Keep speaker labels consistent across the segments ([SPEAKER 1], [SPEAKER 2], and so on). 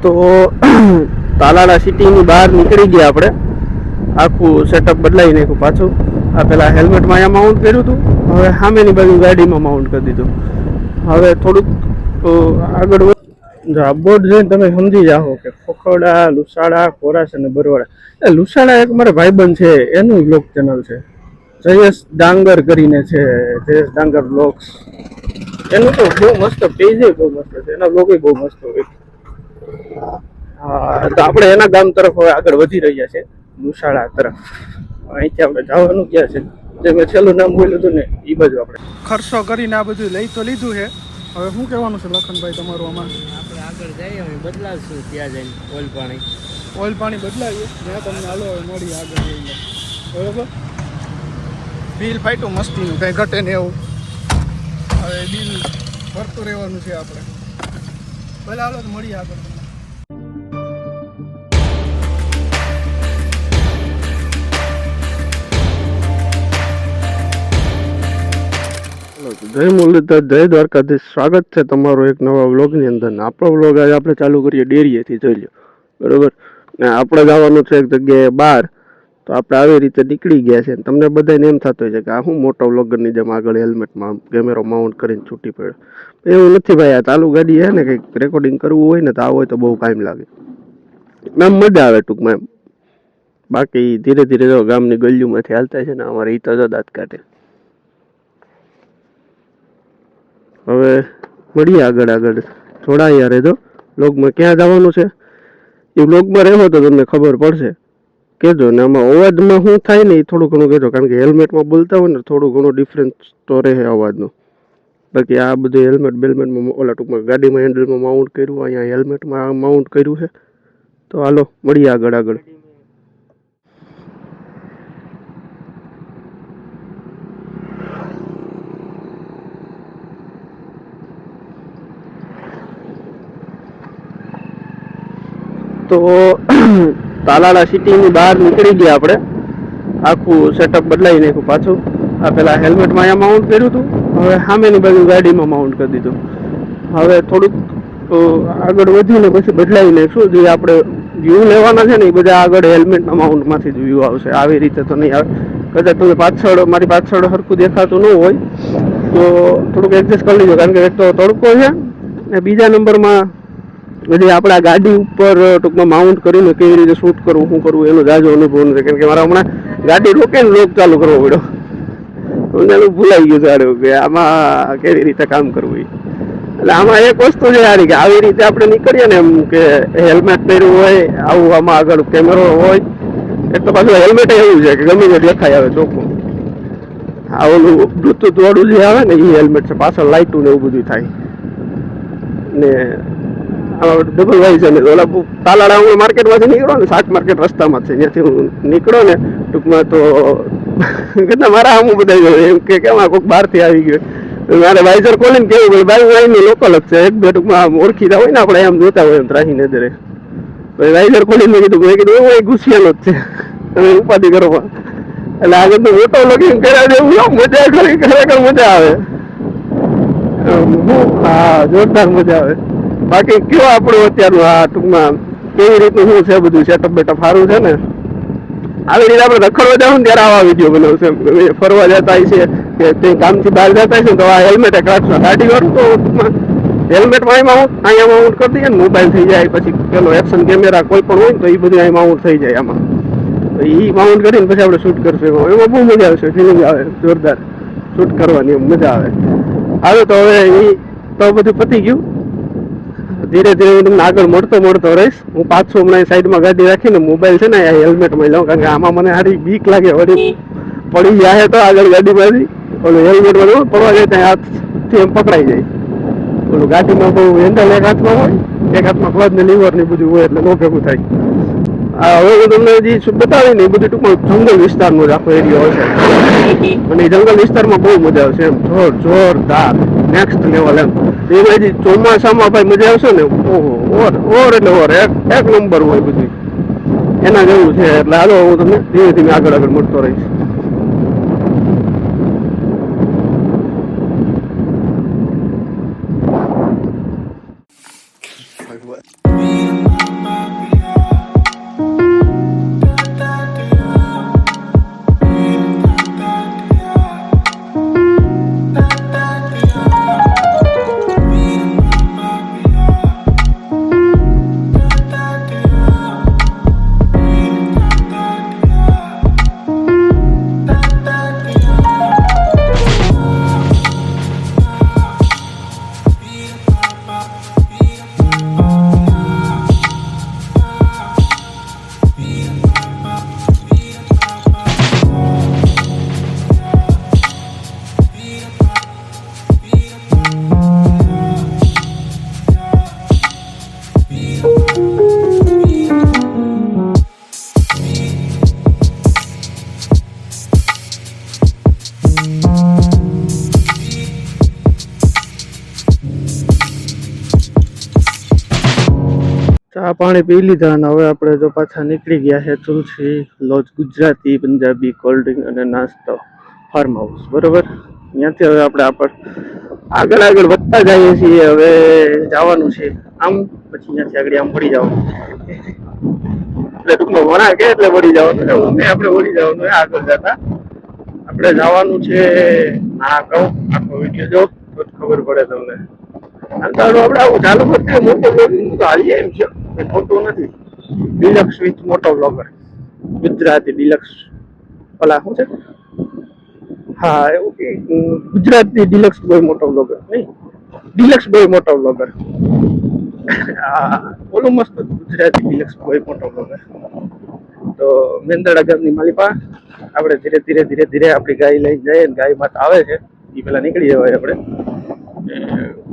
[SPEAKER 1] તો તાલાળા સિટીની બહાર નીકળી ગયા આપણે. આખું સેટઅપ બદલાવી નાખ્યું પાછું. આ પેલા હેલ્મેટમાં અહીંયા માઉન્ટ કર્યું હતું, હવે સામેની બાજુ ગાડીમાં માઉન્ટ કરી દીધું. હવે થોડુંક આગળ આ બોર્ડ જોઈને તમે સમજી જાઓ કે ખોખરડા, લુસાડા, કોરાસ અને બરવાડા. એ લુસાડા એક મારા ભાઈબંધ છે, એનું બ્લોગ ચેનલ છે, જયેશ ડાંગર કરીને છે, જયેશ ડાંગર બ્લોગ્સ. એનું તો બહુ મસ્ત પેજ, બહુ મસ્ત છે, એના બ્લોગ બહુ મસ્ત હોય. હા, તો આપણે એના ગામ તરફ હવે આગળ વધી રહ્યા છે, લુસાડા તરફ. અહીંથી આપણે જવાનું ક્યાં છે, જે મેં છેલ્લું નામ બોલ્યું હતું ને એ બાજુ આપણે ખર્ચો કરીને આ બધું લઈ તો લીધું છે. હવે શું કહેવાનું છે લખનભાઈ તમારું આમાં?
[SPEAKER 2] આપણે આગળ જઈએ, અમે બદલાવશું ત્યાં જઈને ઓઇલ પાણી
[SPEAKER 1] બદલાવીએ જ્યાં તમને હાલો હવે મળી આગળ જઈને. બરોબર, બિલ ફાટ્યું મસ્તીનું, કંઈ ઘટે ને એવું. હવે બિલ ભરતું રહેવાનું છે આપણે. ભલે હાલો તો મળીએ આગળ. જય મુરલીધર, જય દ્વારકાધીશ. સ્વાગત છે તમારું એક નવા વ્લોગની અંદર. આપણો વ્લોગ આજે આપણે ચાલુ કરીએ ડેરીએથી, જોઈ લો. બરોબર, ને આપણે જવાનું છે એક જગ્યાએ બહાર. તો આપણે આવી રીતે નીકળી ગયા છે. તમને બધાને એમ થતું હોય છે કે આ હું મોટા વ્લોગરની જેમ આગળ હેલ્મેટમાં કેમેરો માઉન્ટ કરીને છૂટી પડ્યો. એવું નથી ભાઈ, આ ચાલુ ગાડી છે ને, કંઈક રેકોર્ડિંગ કરવું હોય ને તો આવું હોય તો બહુ ટાઈમ લાગે. એમ મજા આવે ટૂંકમાં એમ. બાકી ધીરે ધીરે જો ગામની ગલીઓમાંથી હાલતા છે ને, અમારે ઈ તો દાંત કાઢે. હવે મળીએ આગળ જોડાયા રહેજો. વ્લોગમાં ક્યાં જવાનું છે એ વ્લોગમાં રહેવો તો તમને ખબર પડશે. કહેજો ને આમાં અવાજમાં શું થાય ને એ થોડું ઘણું કહેજો, કારણ કે હેલ્મેટમાં બોલતા હોય ને થોડું ઘણું ડિફરન્સ તો રહે અવાજનું. બાકી આ બધું બેલ્મેટમાં ઓલા ટૂંકમાં ગાડીમાં હેન્ડલમાં માઉન્ટ કર્યું, અહીંયા હેલ્મેટમાં માઉન્ટ કર્યું છે. તો હાલો મળીએ આગળ. તો તાલાળા સિટીની બહાર નીકળી ગયા આપણે. આખું સેટઅપ બદલાવી નાખ્યું પાછું. આ પેલા હેલ્મેટમાં અહીંયા માઉન્ટ કર્યું હતું, હવે સામેની બાજુ ગાડીમાં માઉન્ટ કરી દીધું. હવે થોડુંક આગળ વધીને પછી બદલાવી નાખશું. જે આપણે વ્યૂ લેવાના છે ને એ બધા આગળ હેલ્મેટના માઉન્ટમાંથી જ વ્યૂ આવશે. આવી રીતે તો નહીં આવે. કદાચ તમે મારી પાછળ સરખું દેખાતું ન હોય તો થોડુંક એડજસ્ટ કરી લીધો, કારણ કે એક તો તડકો છે ને બીજા નંબરમાં પછી આપણા ગાડી ઉપર ટૂંકમાં માઉન્ટ કરીને કેવી રીતે શૂટ કરવું, શું કરવું એનો જાજો અનુભવ નથી. કારણ કે મારા હમણાં ગાડી રોકીને વ્લોગ ચાલુ કરવો પડ્યો. મને ભૂલાઈ ગયું સારું કે આમાં કેવી રીતે કામ કરવું. એટલે આમાં એક વસ્તુ છે યાર કે આવી રીતે આપણે નીકળીએ ને એમ કે હેલ્મેટ પહેર્યું હોય, આવું આમાં આગળ કેમેરો હોય. એક તો પાછું હેલ્મેટ એવું છે કે ગમે તે દેખાય આવે ચોખ્ખું. આ ઓલું બ્લુટૂથ વાળું જે આવે ને એ હેલ્મેટ છે, પાછળ લાઇટું ને એવું બધું થાય ને ડબલ વાઇઝ. અને ઓલા તાલાળા હું માર્કેટમાંથી નીકળો ને, શાક માર્કેટ રસ્તામાં છે, ત્યાંથી હું નીકળો ને ટૂંકમાં તો કેટલા મારા આમ બધા એમ કે કેમ આ કોઈક બહારથી આવી ગયો. મારે વાઇઝર ખોલીને કેવું ભાઈ બાજુ આવીને લોકલ જ છે, એક બે ટૂંકમાં આમ ઓળખીતા હોય ને આપણે એમ જોતા હોય એમ ત્રાહી નજરે. ભાઈ વાઇઝર ખોલીને મેં કીધું એવું એ ગુસ્સિયાનો જ છે, તમે ઉપાધિ કરો. એટલે આગળ તો મોટો લગીને કર્યા જેવું મજા કરી, ખરેખર મજા આવે. હા, જોરદાર મજા આવે. બાકી કયો આપણું અત્યારનું આ ટૂંકમાં કેવી રીતનું શું છે બધું સેટઅપ બેટઅપ સારું છે ને. આવી રીતે આપણે રખડવા જાવ ને ત્યારે આવા વિડીયો બનાવશે. ફરવા જતા છે કે તે કામથી બહાર જતા છે ને તો આ હેલ્મેટ એક રાખશું. ગાડી વાળું તો ટૂંકમાં હેલ્મેટમાં અહીંયા માઉન્ટ કરી દઈએ ને, મોબાઈલ થઈ જાય, પછી પેલો એક્શન કેમેરા કોઈ પણ હોય ને તો એ બધું અહીં માઉન્ટ થઈ જાય આમાં. તો એ માઉન્ટ કરીને પછી આપણે શૂટ કરશું. એમાં બહુ મજા આવશે, ફિલિંગ આવે જોરદાર. શૂટ કરવાની એમ મજા આવે. હવે તો હવે એ તો બધું પતી ગયું. ધીરે ધીરે હું તમને આગળ મળતો રહીશ. હું પાછું હમણાં સાઈડમાં ગાડી રાખીને મોબાઈલ છે ને હેલ્મેટમાં લઉં, કારણ કે આમાં મને સારી બીક લાગે વળી પડી જાય તો આગળ ગાડીમાંથી ઓલું હેલ્મેટમાં પડવા જાય ત્યાં હાથથી એમ પકડાઈ જાય. ઓલું ગાડીમાં બહુ હેન્ડલ એક હાથમાં હોય, એક હાથમાં ક્લચ ને લીવર ને બધું હોય એટલે નો ભેગું થાય. હવે હું તમને જે બતાવી ને એ બધું ટૂંકમાં જંગલ વિસ્તારનો જ આખો એરિયો હશે. અને એ જંગલ વિસ્તારમાં બહુ મજા આવશે એમ, જોરદાર નેક્સ્ટ લેવલ એમ. એમાં જે ચોમાસામાં ભાઈ મજા આવશે ને, ઓહો ઓર એટલે ઓર એક નંબર હોય બધું એના જેવું છે. એટલે હાલો હું તમને ધીમે ધીમે આગળ મળતો રહીશ. પાણી પી લીધા અને હવે આપણે જો પાછા નીકળી ગયા છે Tulsi lodge Gujarati Punjabi cold drink અને નાસ્તો ફાર્મ હાઉસ બરોબર. ત્યાંથી હવે આપણે આગળ આગળ વધતા જઈએ છીએ. હવે જવાનું છે આમ, પછી ત્યાંથી આગળ આમ પડી જવાનું એટલે ટૂંકમાં વણા કે એટલે વળી જવાનું આપણે વળી જવાનું આગળ જતા આપણે જવાનું છે. આ કહું આખો વિડીયો જો તો ખબર પડે તમને. આપણે આવું ચાલુ કરતી મોટો બ્લોગિંગ તો હાલીએ એમ છે, ખોટું નથી. ડિલક્સ વિથ મોટો બ્લોગર ગુજરાતી ડિલક્સ ઓલા શું છે, હા એવું કે ગુજરાતી ડિલક્સ બોય મોટો બ્લોગર નહીં, ડિલક્સ બોય મોટો બ્લોગર. હા ઓલું મસ્ત ગુજરાતી ડિલક્સ બોય મોટો બ્લોગર. તો મેંદરડા ગામની માલિપા આપણે ધીરે ધીરે ધીરે ધીરે આપણી ગાય લઈ જઈએ. ગાય માતા આવે છે એ પેલા નીકળી જવાય આપણે.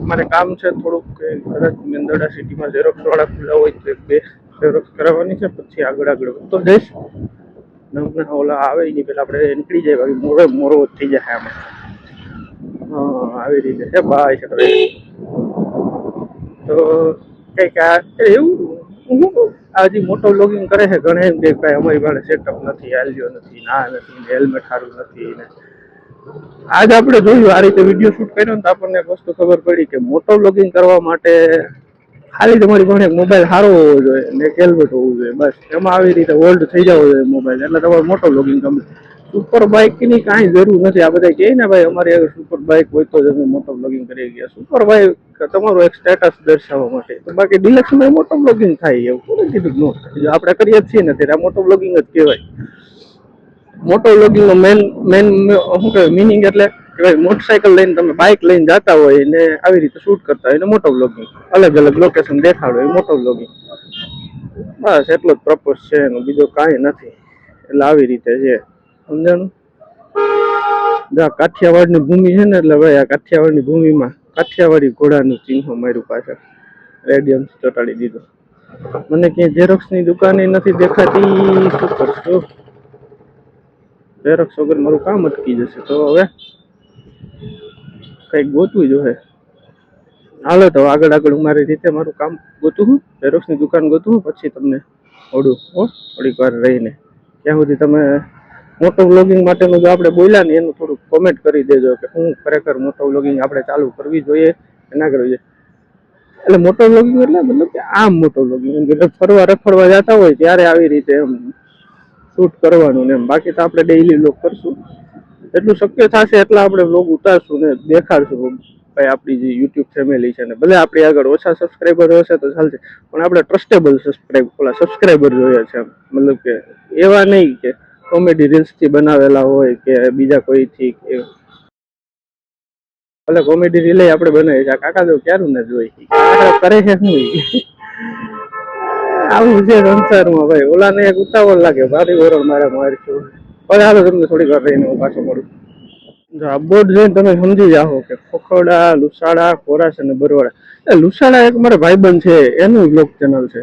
[SPEAKER 1] મારે કામ છે થોડુંક કદાચ મેંદરડા સિટીમાં ઝેરોક્સ વાળા ખુલ્લા હોય તો 1-2 ઝેરોક્સ કરાવવાની છે, પછી આગળ આગળ વધતો જઈશ. ઓલા આવે એની પેલા આપણે નીકળી જાય, બાકી મોરો થઈ જાય આમાં. હા આવી રીતે છે ભાઈ છે. તો કઈક એવું આજે મોટો બ્લોગિંગ કરે છે ઘણા એમ કે ભાઈ અમારી પાસે સેટઅપ નથી, આલ્યો નથી, ના નથી, હેલ્મેટ સારું નથી ને. આજ આપણે જોયું આ રીતે વિડીયો શૂટ કર્યો ને તો આપણને એક વસ્તુ ખબર પડી કે મોટો બ્લોગિંગ કરવા માટે ખાલી તમારી પાસે મોબાઈલ સારો હોવો જોઈએ ને હેલ્મેટ હોવું જોઈએ, બસ. એમાં આવી રીતે હોલ્ડ થઈ જવો જોઈએ મોબાઈલ, એટલે તમારે મોટો બ્લોગિંગ ગમે. સુપર બાઇક ની કાંઈ જરૂર નથી. આ બધા કહે ને ભાઈ અમારી આગળ સુપર બાઇક હોય તો જ અમે મોટો બ્લોગિંગ કરી ગયા. સુપર બાઇક તમારું એક સ્ટેટસ દર્શાવવા માટે, બાકી ડિલક્સમાં મોટો બ્લોગિંગ થાય એવું કોને કીધું નો થાય? જો આપણે કરીએ છીએ ને ત્યારે આ મોટો બ્લોગિંગ જ કહેવાય. મોટો બ્લોગિંગ નો મેન શું કહેવાય મિનિંગ એટલે કે ભાઈ મોટરસાયકલ લઈને તમે બાઇક લઈને જતા હોય ને આવી રીતે શૂટ કરતા હોય ને મોટો બ્લોગિંગ, અલગ અલગ લોકેશન દેખાડો એ મોટો બ્લોગિંગ. બસ એટલો જ પર્પઝ છે એનો, બીજો કાંઈ નથી. એટલે આવી રીતે છે, સમજાણું? કાઠિયાવાડની ભૂમિ છે ને, એટલે ભાઈ આ કાઠિયાવાડની ભૂમિમાં કાઠિયાવાડી ઘોડાનું ચિહ્ન માર્યું પાછળ, રેડિયન્સ ચોટાડી દીધું. મને ક્યાંય ઝેરોક્સની દુકાને નથી દેખાતી. શું કરશું? ઝેરોક્સ વગર મારું કામ અટકી જશે. તો હવે કંઈક ગોતવું જોઈએ. હાલો તો આગળ આગળ મારી રીતે મારું કામ ગોતું, ઝેરોક્સની દુકાન ગોતું, પછી તમને ઓડું થોડીક વાર રહીને. ત્યાં સુધી તમે મોટો વ્લોગિંગ માટેનું જો આપણે બોલ્યા ને એનું થોડુંક કોમેન્ટ કરી દેજો કે હું ખરેખર મોટો વ્લોગિંગ આપણે ચાલુ કરવી જોઈએ કે ના કરવી જોઈએ. એટલે મોટો વ્લોગિંગ એટલે મતલબ કે આમ મોટો વ્લોગિંગ એમ કે ફરવા રખડવા જતા હોય ત્યારે આવી રીતે એમ શૂટ કરવાનું ને એમ. બાકી તો આપણે ડેઈલી વ્લોગ કરશું, એટલું શક્ય થશે એટલા આપણે વ્લોગ ઉતારશું ને દેખાડશું ભાઈ આપણી જે યુટ્યુબ ફેમિલી છે ને. ભલે આપણી આગળ ઓછા સબસ્ક્રાઈબર હશે તો ચાલશે, પણ આપણે ટ્રસ્ટેબલ સબસ્ક્રાઈબર જોઈએ છે. મતલબ કે એવા નહીં કે કોમેડી રીલ્સથી બનાવેલા હોય કે બીજા કોઈથી. ભલે કોમેડી રીલ આપણે બનાવીએ છીએ, કાકા તો ક્યારું ના જોઈ કરે છે શું આવું છે સંસારમાં ભાઈ. ઓલાને એક ઉતાવળ લાગે ભારી વરણ મારે મારીશું. પણ હાલો તમને થોડીક વાર રહીને હું પાછો મળું. જો આ બોર્ડ જોઈને તમે સમજી જાઓ કે ખોખરડા, લુસાડા, કોરાસ અને બરવાડા. લુસાડા એક મારા ભાઈબંધ છે, એનું બ્લોગ ચેનલ છે,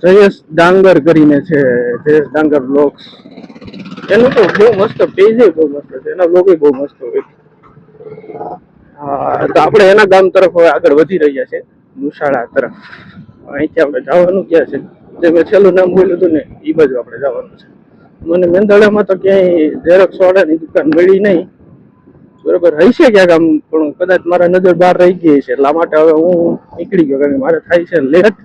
[SPEAKER 1] જયેશ ડાંગર કરીને છે, જયેશ ડાંગર બ્લોગ્સ. એનું તો બહુ મસ્ત પેજ, બહુ મસ્ત છે, એના બ્લોગ બહુ મસ્ત હોય. હા તો આપણે એના ગામ તરફ હવે આગળ વધી રહ્યા છે, લુસાડા તરફ. અહીંથી આપણે જવાનું ક્યાં છે, જે મેં છેલ્લું નામ બોલ્યું હતું ને એ બાજુ આપણે જવાનું છે. મને મેંદરડામાં તો ક્યાંય ઝેરોક્સ વાળાની દુકાન મળી નહીં. બરોબર હશે ક્યાંક આમ, પણ કદાચ મારા નજર બહાર રહી ગઈ છે, એટલા માટે હવે હું નીકળી ગયો. કારણ કે મારે થાય છે લેટ,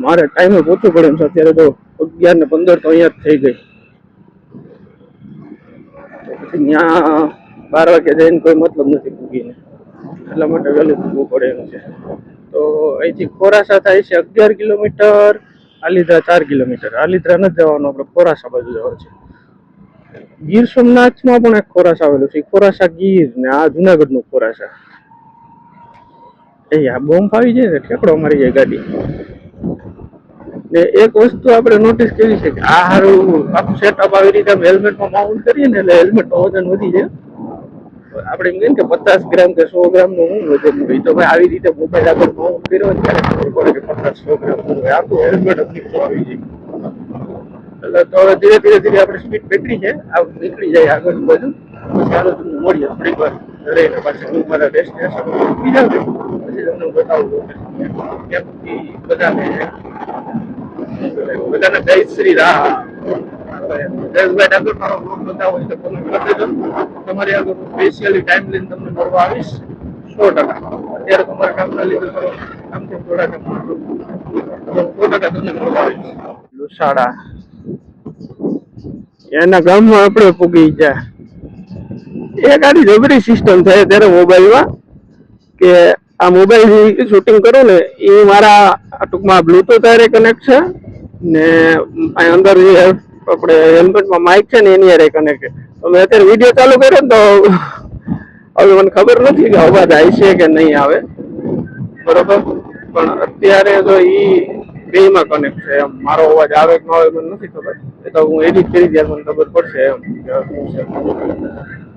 [SPEAKER 1] મારે ટાઈમે પહોંચવું પડે એમ છે. અત્યારે તો 11:15 તો અહીંયા જ થઈ ગઈ. ત્યાં 12 વાગે જઈને કોઈ મતલબ નથી પૂગીને, એટલા માટે વહેલું પૂગવું પડે એમ છે. તો અહીંથી ખોરાસા થાય છે 11 કિલોમીટર, આલિદ્રા 4 કિલોમીટર. આલિદ્રા નથી જવાનું, આપણે ખોરાસા બાજુ જવાનું છે. ગીર સોમનાથમાં પણ એક ખોરાસા આવેલું છે, ખોરાસા ગીર ને આ જુનાગઢ નું ખોરાસા. આ બોમ્બ આવી જાય ને ઠેકડો મારી જાય ગાડી. ને એક વસ્તુ આપણે નોટિસ કરી છે કે આ હારું આખું સેટઅપ આવી રીતે હેલ્મેટમાં માઉન્ટ કરીએ ને એટલે હેલ્મેટનું વજન વધી જાય. આપણે એમ કહીએ કે 50 ગ્રામ કે 100 ગ્રામ નું હું વજન હોય, તો ભાઈ આવી રીતે મોબાઈલ આગળ માઉન્ટ કર્યો ને ત્યારે ખબર પડે કે 50-100 ગ્રામ હોય. આખું હેલ્મેટ જ આવી જાય. એટલે તો હવે ધીરે ધીરે આપણે સ્પીડ પકડી છે, નીકળી જાય આગળ બાજુ. ચાલો તમને મળીએ થોડીક વાર રહીને પાછું હું મારા ડેસ્ટિનેશન બીજા પછી તમને બતાવું કેમ બધાને બધાને જય શ્રી રામ. જયેશભાઈ ડાકોર મારો બ્લોગ જોતા હોય તો તમે કરી દેજો. તમારી આગળ સ્પેશિયલી ટાઈમ લઈને તમને મળવા આવીશ 100%. અત્યારે તમારા કામના લીધે કરો આમથી થોડા 100% તમને મળવા આવીશ. લુસાડા એના ગામમાં આપણે પૂગી ગયા. એ ગાડી જબરી સિસ્ટમ થાય ત્યારે મોબાઈલમાં કે આ મોબાઈલ શૂટિંગ કરું ને એ મારા ટૂંકમાં બ્લુટૂથ હારે કનેક્ટ છે ને અંદર જે આપણે હેલ્મેટમાં માઇક છે ને એની હારે કનેક્ટ છે. તો મેં અત્યારે વિડીયો ચાલુ કર્યો ને તો હવે મને ખબર નથી કે અવાજ આવશે કે નહીં આવે, બરોબર, પણ અત્યારે તો એ બેમાં કનેક્ટ છે એમ. મારો અવાજ આવે કે ન આવે મને નથી ખબર, એ તો હું એડિટ કરી ત્યારે મને ખબર પડશે એમ.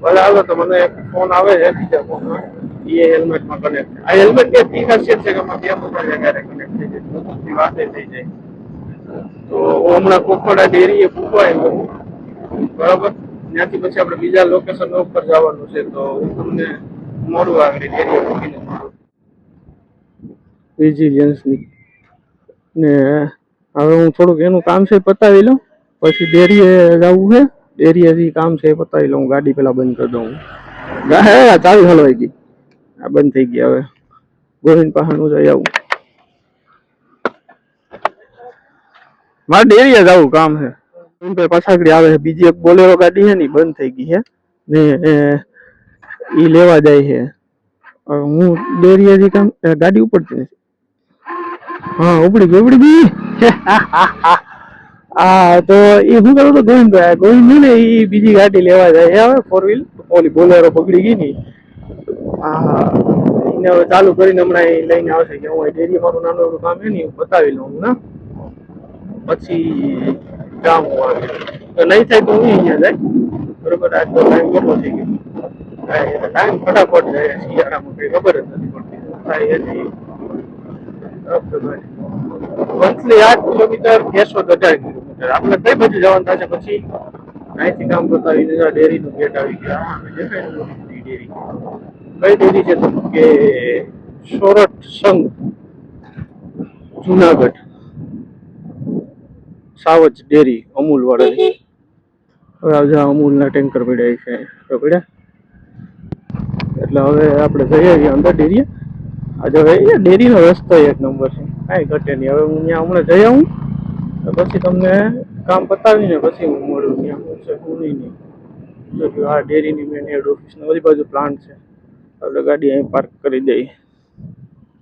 [SPEAKER 1] ભલે હાલો તો મને ફોન આવે છે બીજા ફોનમાં, એ હેલ્મેટમાં કનેક્ટ છે. આ હેલ્મેટ કે ઈ ખાસિયત છે કે આમાં બે મોબાઈલ ક્યારેક કનેક્ટ થઈ જાય, બ્લુટૂથની વાતે થઈ જાય. તો હમણાં કોખોડા ડેરીએ પૂછવાય બરાબર, ત્યાંથી પછી આપણે બીજા લોકેશન ઉપર જવાનું છે તો હું તમને મોડું આગળ ડેરીએ મૂકીને વિજિલન્સની ને હવે હું થોડુંક એનું કામ છે પતાવી લઉં, પછી ડેરીએ જવું છે. ડેરીએથી કામ છે પતાવી લઉં, ગાડી પેલા બંધ કરી દઉં. હે ચાવી હલવાઈ ગઈ, આ બંધ થઈ ગઈ. હવે ગોવિંદ પાસેનું જઈ આવું. મારે ડેરીએ જવું કામ છે. પાછાકડી આવે છે બીજી એક બોલેરો ગાડી છે ને બંધ થઈ ગઈ છે ને ઈ લેવા જાય છે. હું ડેરીએથી કામ ગાડી ઉપડતી નથી. હા ઉપડી ગઈ. હા તો એ શું કરું તો ગોવિંદ ને એ બીજી ગાડી લેવા જાય હવે 4 વ્હીલ, ઓલી બોલેરો પકડી ગઈ ની. હા એને હવે ચાલુ કરીને હમણાં એ લઈને આવશે કે હું ડેરી મારું નાનું એવું કામ છે ને બતાવી લઉં ને પછી જામ આવે તો નહીં થાય તો હું અહીંયા જાય, બરોબર. આજ તો ટાઈમ કેટલો થઈ ગયો, ટાઈમ ફટાફટ જાય શિયાળામાં કઈ ખબર જ નથી પડતી થાય એની. મંથલી 8 કિલોમીટર, કેશોદ 18 કિલોમીટર. આપણે કઈ બાજુ જવાનું થશે પછી અહીંથી કામ બતાવીને ડેરીનું ગેટ આવી ગયા. ડેરી કઈ ડેરી છે તો કે સોરઠ સંઘ જુનાગઢ સાવજ ડેરી અમૂલ વાળાની. હવે આજે અમૂલના ટેન્કર પડ્યા છે તો પડ્યા એટલે હવે આપણે જઈએ છીએ અંદર ડેરીએ. આજે હવે ડેરીનો રસ્તો એક નંબર છે, કાંઈ ઘટે નહીં. હવે હું ત્યાં હમણાં જઈ આવું પછી તમને કામ પતાવીને પછી હું મળું. ત્યાં હું છે હું નહીં. જો આ ડેરીની મેન હેડ ઓફિસ ને બધી બાજુ પ્લાન્ટ છે, આપણે ગાડી અહીં પાર્ક કરી દઈએ.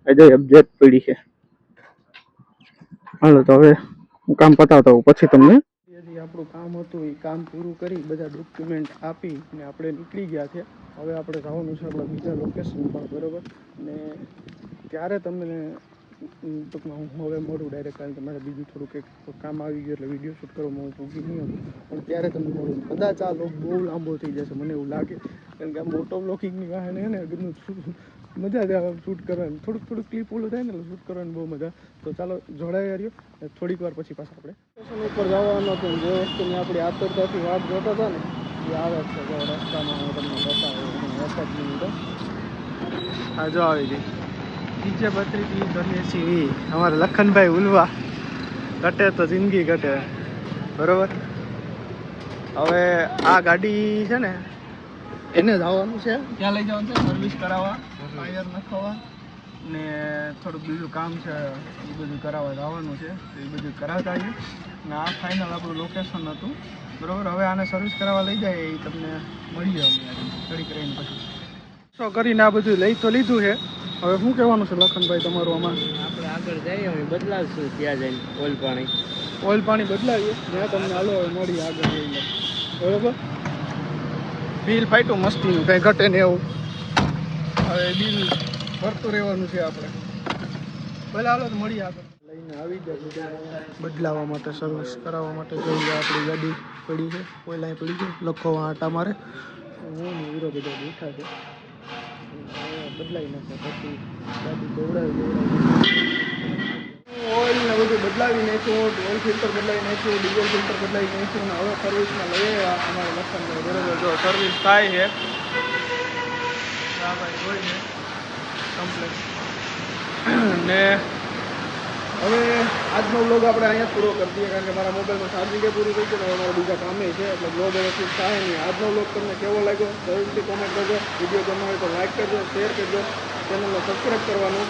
[SPEAKER 1] આજે અપડેટ પડી છે. હાલો તો હવે હું કામ પતાવતા હોઉં પછી તમને. આપણું કામ હતું એ કામ પૂરું કરી બધા ડોક્યુમેન્ટ આપી ને આપણે નીકળી ગયા છે. હવે આપણે જવાનું છે આપણા બીજા લોકેશન પર, બરોબર. ને ત્યારે તમને ટૂંકમાં હું હવે મોડું ડાયરેક્ટ, કારણ કે મારે બીજું થોડુંક એક કામ આવી ગયું એટલે વિડીયો શૂટ કરવામાં હું પૂગી નહીં હતું, પણ ત્યારે તમને મોડું. કદાચ આ લોક બહુ લાંબો થઈ જશે મને એવું લાગે, કારણ કે આ મોટો બ્લોકિંગની વાહન ને મજા જ આવે શૂટ કરવાની. થોડુંક ક્લિપ ઓલું થાય ને એટલે શૂટ કરવાની બહુ મજા. તો ચાલો જોડાયા રહ્યો, થોડીક વાર પછી પાછા આપણે સ્ટેશન ઉપર જવાનું હતું. જે વસ્તુની આપણી આતુરતાથી વાટ જોતા હતા ને એ આવે છે. જો રસ્તામાં હું તમને બતાવું. હા જો આવી ગઈ DJ 32 અમારે લખનભાઈ ઉલવા. ઘટે તો જિંદગી ઘટે, બરોબર. હવે આ ગાડી છે ને એને જવાનું છે, ક્યાં લઈ જવાનું છે? સર્વિસ કરાવવા, ટાયર નખાવવા ને થોડુંક બીજું કામ છે એ બધું કરાવવા જવાનું છે. તો એ બધું કરાવતા આવીએ ને આ ફાઇનલ આપણું લોકેશન હતું, બરાબર. હવે આને સર્વિસ કરાવવા લઈ જાય એ તમને મળીએ અમે સ્ટડી કરીને પછી. તો કરીને આ બધું લઈ તો લીધું છે. હવે શું કહેવાનું છે લખનભાઈ તમારું? આમાં
[SPEAKER 2] આપણે આગળ જઈએ અમે બદલાવશું ત્યાં જઈને
[SPEAKER 1] ઓઇલ પાણી બદલાવીએ ત્યાં તમને હાલો મળીએ આગળ જઈને, બરાબર. બિલ ફાટ્યું મસ્તીનું, કંઈ ઘટે ને એવું. હવે બિલ ભરતું રહેવાનું છે આપણે. ભલે હાલો તો મળીએ આગળ. લઈને આવી જાય બદલાવવા માટે, સર્વિસ કરાવવા માટે. જોઈએ આપણી ગાડી પડી છે, ઓઇલ અહીં પડી છે, લખવા આટા મારે. હું ને હીરો બધા બેઠા છે, બદલાવી નાખે પછી ગાડી દોડાવી ઓઇલ ને બધું બદલાવી નાખ્યું, ઓઇલ ફિલ્ટર બદલાવી નાખ્યું, ડીઝલ ફિલ્ટર બદલાવી નાખ્યું ને હવે સર્વિસમાં લઈએ અમારે લખનભાઈ, બરોબર. જો સર્વિસ થાય છે ભાઈ જોઈને કમ્પ્લેટ ને હવે આજનો વ્લોગ આપણે અહીંયા પૂરો કરી દઈએ, કારણ કે મારા મોબાઈલમાં ચાર્જિંગ પૂરું થઈ ગયું ને હવે મારા બીજા કામે છે, એટલે વ્લોગ હવે શૂટ થાય નહીં. આજનો વ્લોગ તમને કેવો લાગ્યો જરૂરથી કોમેન્ટ કરજો. વિડીયો ગમ્યો હોય તો લાઈક કરજો, શેર કરજો, ચેનલને સબસ્ક્રાઈબ કરવાનું.